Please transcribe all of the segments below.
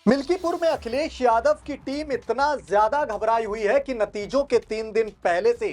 मिल्कीपुर में अखिलेश यादव की टीम इतना ज्यादा घबराई हुई है कि नतीजों के 3 दिन पहले से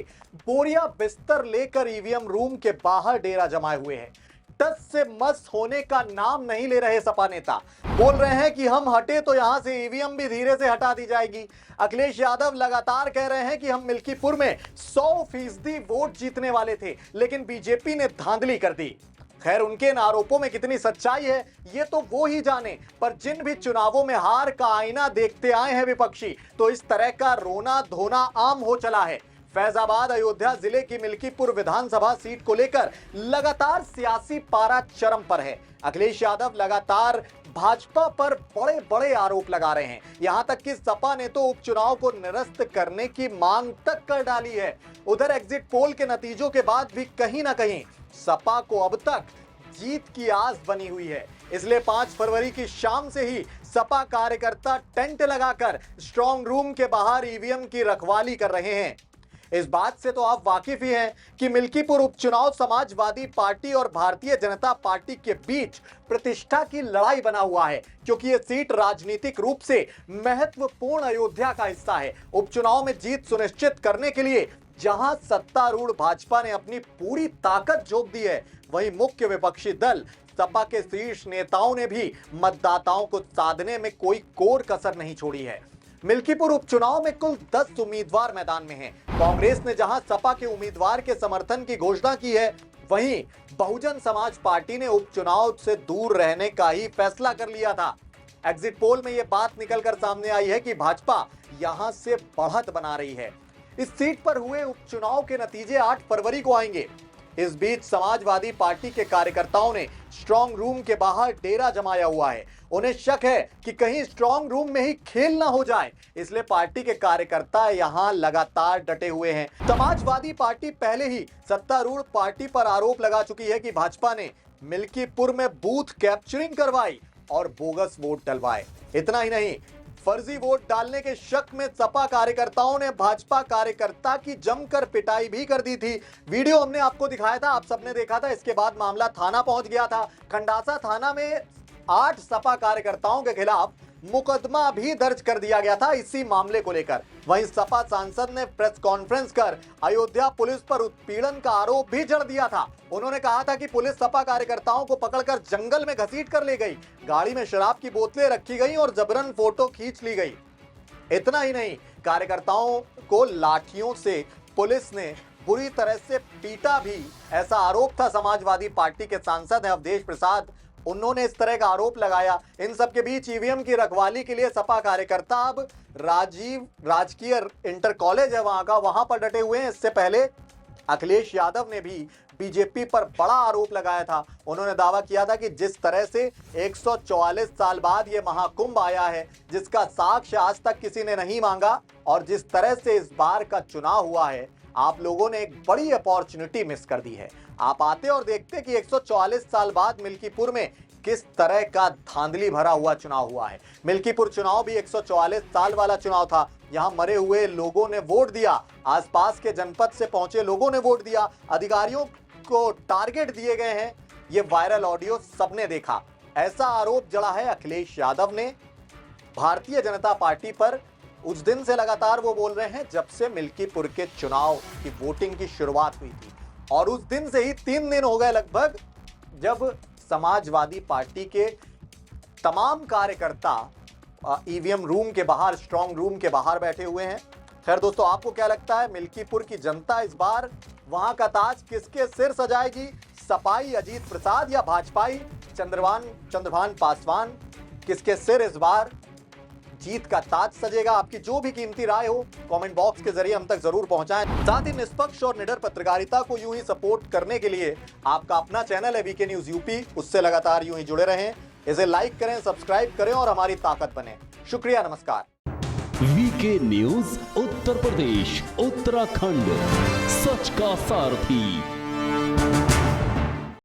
बोरिया बिस्तर लेकर ईवीएम रूम के बाहर डेरा जमाए हुए हैं। टस से मस होने का नाम नहीं ले रहे सपा नेता। बोल रहे हैं कि हम हटे तो यहां से ईवीएम भी धीरे से हटा दी जाएगी। अखिलेश यादव लगातार कह रहे हैं कि हम मिल्कीपुर में 100% वोट जीतने वाले थे, लेकिन बीजेपी ने धांधली कर दी। खैर, उनके इन आरोपों में कितनी सच्चाई है ये तो वो ही जाने, पर जिन भी चुनावों में हार का आईना देखते आए हैं विपक्षी, तो इस तरह का रोना धोना आम हो चला है। फैजाबाद अयोध्या जिले की मिल्कीपुर विधानसभा सीट को लेकर लगातार सियासी पारा चरम पर है। अखिलेश यादव लगातार भाजपा पर बड़े बड़े आरोप लगा रहे हैं। यहां तक कि सपा ने तो उपचुनाव को निरस्त करने की मांग तक कर डाली है। उधर एग्जिट पोल के नतीजों के बाद भी कहीं ना कहीं सपा को अब तक जीत की आस बनी हुई है। इसलिए 5 फरवरी की शाम से ही सपा कार्यकर्ता टेंट लगाकर स्ट्रांग रूम के बाहर ईवीएम की रखवाली कर रहे हैं। इस बात से तो आप वाकिफ ही हैं कि मिल्कीपुर उपचुनाव समाजवादी पार्टी और भारतीय जनता पार्टी के बीच प्रतिष्ठा की लड़ाई बना हुआ है, क्योंकि यह सीट राजनीतिक रूप से महत्वपूर्ण अयोध्या का हिस्सा है। उपचुनाव में जीत सुनिश्चित करने के लिए जहां सत्तारूढ़ भाजपा ने अपनी पूरी ताकत झोंक दी है, वहीं मुख्य विपक्षी दल सपा के शीर्ष नेताओं ने भी मतदाताओं को साधने में कोई कोर कसर नहीं छोड़ी है। मिल्कीपुर उपचुनाव में कुल 10 उम्मीदवार मैदान में हैं। कांग्रेस ने जहां सपा के उम्मीदवार के समर्थन की घोषणा की है, वहीं बहुजन समाज पार्टी ने उपचुनाव से दूर रहने का ही फैसला कर लिया था। एग्जिट पोल में यह बात निकलकर सामने आई है कि भाजपा यहां से बढ़त बना रही है। इस सीट पर हुए उपचुनाव के नतीजे 8 फरवरी को आएंगे। इस बीच समाजवादी पार्टी के कार्यकर्ताओं ने स्ट्रांग रूम के बाहर डेरा जमाया हुआ है। उन्हें शक है कि कहीं स्ट्रांग रूम में ही खेल ना हो जाए, इसलिए पार्टी के कार्यकर्ता यहां लगातार डटे हुए हैं। समाजवादी पार्टी पहले ही सत्तारूढ़ पार्टी पर आरोप लगा चुकी है कि भाजपा ने मिल्कीपुर में बूथ कैप्चरिंग करवाई और बोगस वोट डलवाए। इतना ही नहीं, फर्जी वोट डालने के शक में सपा कार्यकर्ताओं ने भाजपा कार्यकर्ता की जमकर पिटाई भी कर दी थी। वीडियो हमने आपको दिखाया था, आप सबने देखा था। इसके बाद मामला थाना पहुंच गया था। खंडासा थाना में 8 सपा कार्यकर्ताओं के खिलाफ मुकदमा भी दर्ज कर दिया गया था इसी मामले को लेकर। वहीं सपा सांसद ने प्रेस कॉन्फ्रेंस कर अयोध्या पुलिस पर उत्पीड़न का आरोप भी जड़ दिया था। उन्होंने कहा था कि पुलिस सपा कार्यकर्ताओं को पकड़कर जंगल में घसीट कर ले गई, गाड़ी में शराब की बोतलें रखी गई और जबरन फोटो खींच ली गई। इतना ही नहीं, कार्यकर्ताओं को लाठियों से पुलिस ने बुरी तरह से पीटा भी, ऐसा आरोप था। समाजवादी पार्टी के सांसद हैं अवधेश प्रसाद, उन्होंने इस तरह का आरोप लगाया। इन सब के बीच ईवीएम की रखवाली के लिए सपा कार्यकर्ता अब राजकीय इंटर कॉलेज है वहां पर डटे हुए हैं। इससे पहले अखिलेश यादव ने भी बीजेपी पर बड़ा आरोप लगाया था। उन्होंने दावा किया था कि जिस तरह से 144 साल बाद ये महाकुंभ आया है, जिसका साक्ष्य आज तक किसी ने नहीं मांगा, और जिस तरह से इस बार का चुनाव हुआ है, आप लोगों ने एक बड़ी अपॉर्चुनिटी मिस कर दी है। आप आते और देखते कि 144 साल बाद मिल्कीपुर में किस तरह का धांधली भरा हुआ चुनाव हुआ है। मिल्कीपुर चुनाव भी 144 साल वाला चुनाव था। यहां मरे हुए लोगों ने वोट दिया, आसपास के जनपद से पहुंचे लोगों ने वोट दिया, अधिकारियों को टारगेट दिए गए हैं। ये वायरल ऑडियो सबने देखा। ऐसा आरोप जड़ा है अखिलेश यादव ने भारतीय जनता पार्टी पर। उस दिन से लगातार वो बोल रहे हैं जब से मिल्कीपुर के चुनाव की वोटिंग की शुरुआत हुई थी, और उस दिन से ही 3 दिन हो गए लगभग जब समाजवादी पार्टी के तमाम कार्यकर्ता ईवीएम रूम के बाहर, स्ट्रांग रूम के बाहर बैठे हुए हैं। खैर दोस्तों, आपको क्या लगता है, मिल्कीपुर की जनता इस बार वहां का ताज किसके सिर सजाएगी? सपाई अजीत प्रसाद या भाजपाई चंद्रभान पासवान? किसके सिर इस बार जीत का ताज सजेगा? आपकी जो भी कीमती राय हो कमेंट बॉक्स के जरिए हम तक जरूर पहुंचाएं। साथ ही निष्पक्ष और निडर पत्रकारिता को यूं ही सपोर्ट करने के लिए आपका अपना चैनल है वीके न्यूज यूपी, उससे लगातार यूं ही जुड़े रहें। इसे लाइक करें, सब्सक्राइब करें और हमारी ताकत बने। शुक्रिया, नमस्कार। वीके न्यूज उत्तर प्रदेश उत्तराखंड, सच का सारथी।